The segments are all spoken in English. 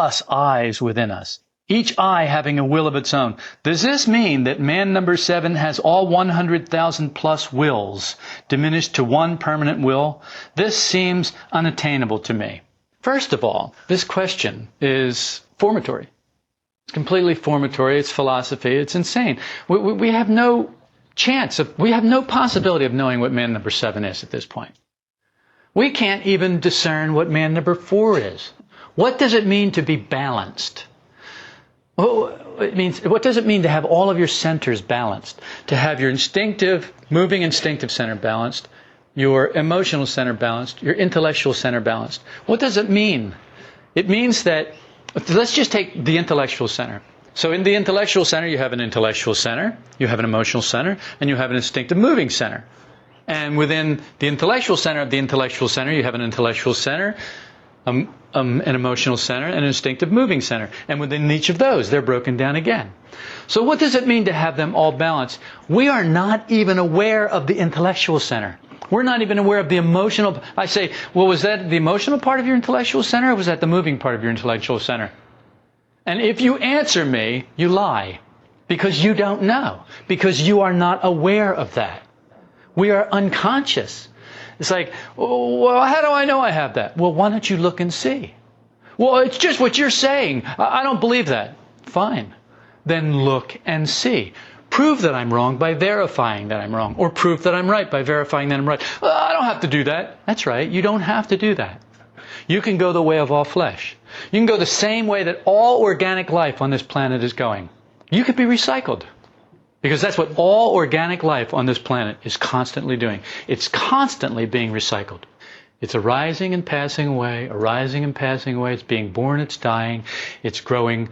plus eyes within us, each eye having a will of its own. Does this mean that man number 7 has all 100,000 plus wills diminished to one permanent will? This seems unattainable to me. First of all, this question is formatory. It's completely formatory. It's philosophy. It's insane. We have no we have no possibility of knowing what man number 7 is at this point. We can't even discern what man number 4 is. What does it mean to be balanced? What does it mean to have all of your centers balanced? To have your moving instinctive center balanced, your emotional center balanced, your intellectual center balanced. What does it mean? It means that, let's just take the intellectual center. So in the intellectual center, you have an intellectual center, you have an emotional center, and you have an instinctive moving center. And within the intellectual center of the intellectual center, you have an intellectual center, an emotional center, and an instinctive moving center. And within each of those, they're broken down again. So what does it mean to have them all balanced? We are not even aware of the intellectual center. We're not even aware of the emotional. I say, well, was that the emotional part of your intellectual center, or was that the moving part of your intellectual center? And if you answer me, you lie. Because you don't know. Because you are not aware of that. We are unconscious. It's like, well, how do I know I have that? Well, why don't you look and see? Well, it's just what you're saying. I don't believe that. Fine. Then look and see. Prove that I'm wrong by verifying that I'm wrong. Or prove that I'm right by verifying that I'm right. Well, I don't have to do that. That's right. You don't have to do that. You can go the way of all flesh. You can go the same way that all organic life on this planet is going. You could be recycled. Because that's what all organic life on this planet is constantly doing. It's constantly being recycled. It's arising and passing away, arising and passing away. It's being born, it's dying. It's growing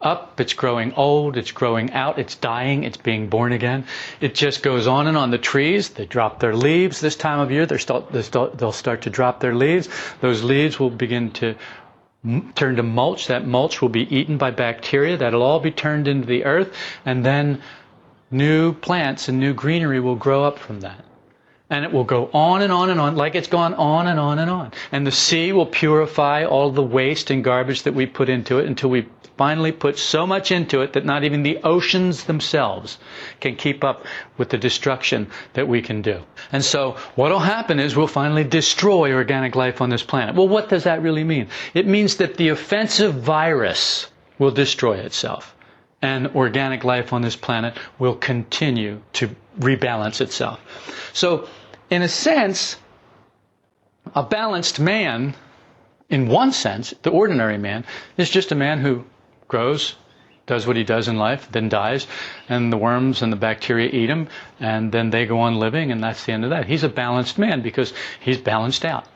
up, it's growing old, it's growing out, it's dying, it's being born again. It just goes on and on. The trees, they drop their leaves this time of year. They'll start to drop their leaves. Those leaves will begin to turn to mulch. That mulch will be eaten by bacteria. That'll all be turned into the earth. And then new plants and new greenery will grow up from that. And it will go on and on and on, like it's gone on and on and on. And the sea will purify all the waste and garbage that we put into it until we finally put so much into it that not even the oceans themselves can keep up with the destruction that we can do. And so what will happen is we'll finally destroy organic life on this planet. Well, what does that really mean? It means that the offensive virus will destroy itself. And organic life on this planet will continue to rebalance itself. So, in a sense, a balanced man, in one sense, the ordinary man, is just a man who grows, does what he does in life, then dies, and the worms and the bacteria eat him, and then they go on living, and that's the end of that. He's a balanced man because he's balanced out.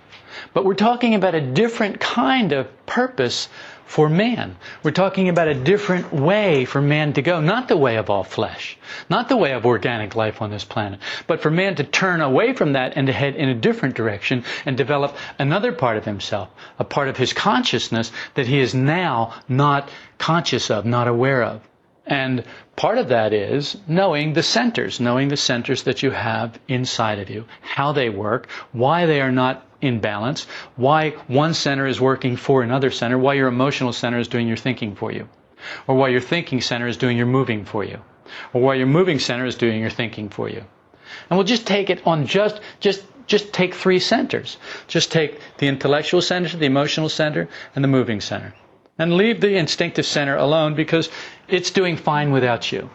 But we're talking about a different kind of purpose for man. We're talking about a different way for man to go, not the way of all flesh, not the way of organic life on this planet, but for man to turn away from that and to head in a different direction and develop another part of himself, a part of his consciousness that he is now not conscious of, not aware of. And part of that is knowing the centers that you have inside of you, how they work, why they are not in balance, why one center is working for another center, why your emotional center is doing your thinking for you, or why your thinking center is doing your moving for you, or why your moving center is doing your thinking for you. And we'll just take it on just take 3 centers. Just take the intellectual center, the emotional center, and the moving center. And leave the instinctive center alone because it's doing fine without you.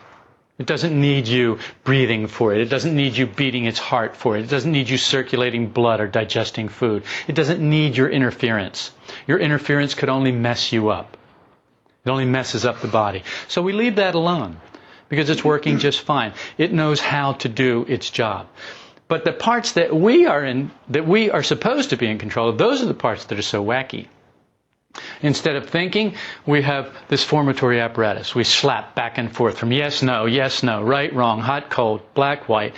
It doesn't need you breathing for it. It doesn't need you beating its heart for it. It doesn't need you circulating blood or digesting food. It doesn't need your interference. Your interference could only mess you up. It only messes up the body. So we leave that alone because it's working just fine. It knows how to do its job. But the parts that we are supposed to be in control of, those are the parts that are so wacky. Instead of thinking, we have this formatory apparatus. We slap back and forth from yes, no, right, wrong, hot, cold, black, white,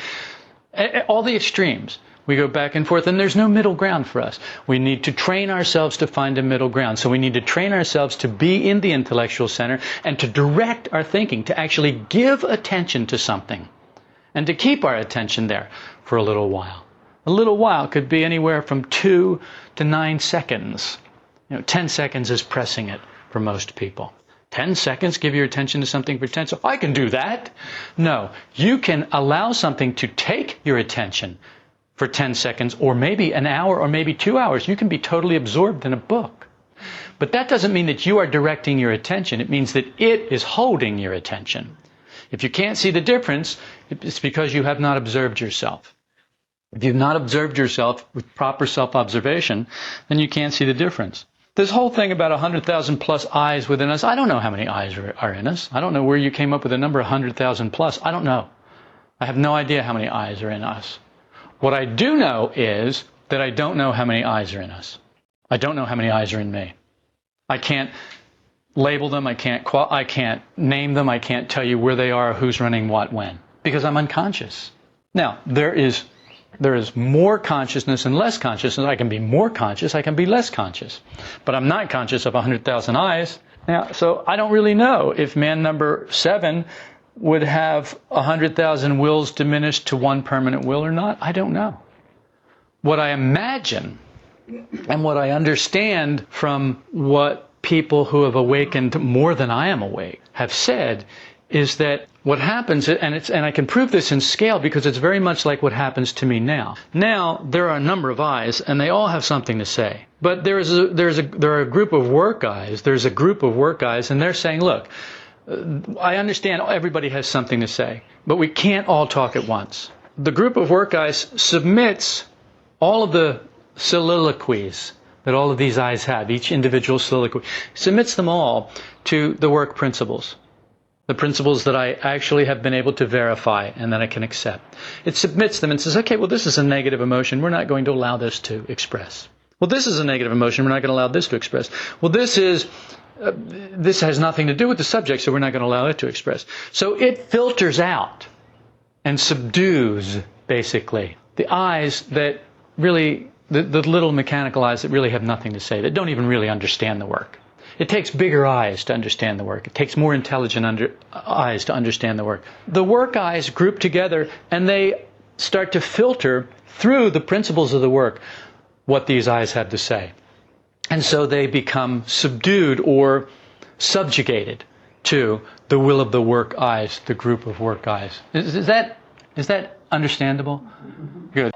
all the extremes. We go back and forth, and there's no middle ground for us. We need to train ourselves to find a middle ground. So we need to train ourselves to be in the intellectual center and to direct our thinking, to actually give attention to something, and to keep our attention there for a little while. A little while could be anywhere from 2 to 9 seconds. 10 seconds is pressing it for most people. 10 seconds, give your attention to something for 10 seconds. I can do that. No, you can allow something to take your attention for 10 seconds, or maybe an hour, or maybe 2 hours. You can be totally absorbed in a book. But that doesn't mean that you are directing your attention. It means that it is holding your attention. If you can't see the difference, it's because you have not observed yourself. If you've not observed yourself with proper self-observation, then you can't see the difference. This whole thing about 100,000 plus eyes within us, I don't know how many eyes are in us. I don't know where you came up with the number 100,000 plus. I don't know. I have no idea how many eyes are in us. What I do know is that I don't know how many eyes are in us. I don't know how many eyes are in me. I can't label them. I can't name them. I can't tell you where they are, who's running what, when, because I'm unconscious. Now, there is more consciousness and less consciousness. I can be more conscious. I can be less conscious. But I'm not conscious of 100,000 eyes. Now, so I don't really know if man number 7 would have 100,000 wills diminished to one permanent will or not. I don't know. What I imagine and what I understand from what people who have awakened more than I am awake have said is that what happens, and I can prove this in scale because it's very much like what happens to me now. Now, there are a number of eyes, and they all have something to say. But there are a group of work eyes. There's a group of work eyes, and they're saying, look, I understand everybody has something to say, but we can't all talk at once. The group of work eyes submits all of the soliloquies that all of these eyes have, each individual soliloquy, submits them all to the work principles. The principles that I actually have been able to verify and that I can accept. It submits them and says, okay, well, this is a negative emotion. We're not going to allow this to express. Well, this is a negative emotion. We're not going to allow this to express. Well, this has nothing to do with the subject, so we're not going to allow it to express. So it filters out and subdues, basically, the eyes that really, the little mechanical eyes that really have nothing to say, that don't even really understand the work. It takes bigger eyes to understand the work. It takes more intelligent eyes to understand the work. The work eyes group together and they start to filter through the principles of the work what these eyes have to say. And so they become subdued or subjugated to the will of the work eyes, the group of work eyes. Is that understandable? Good.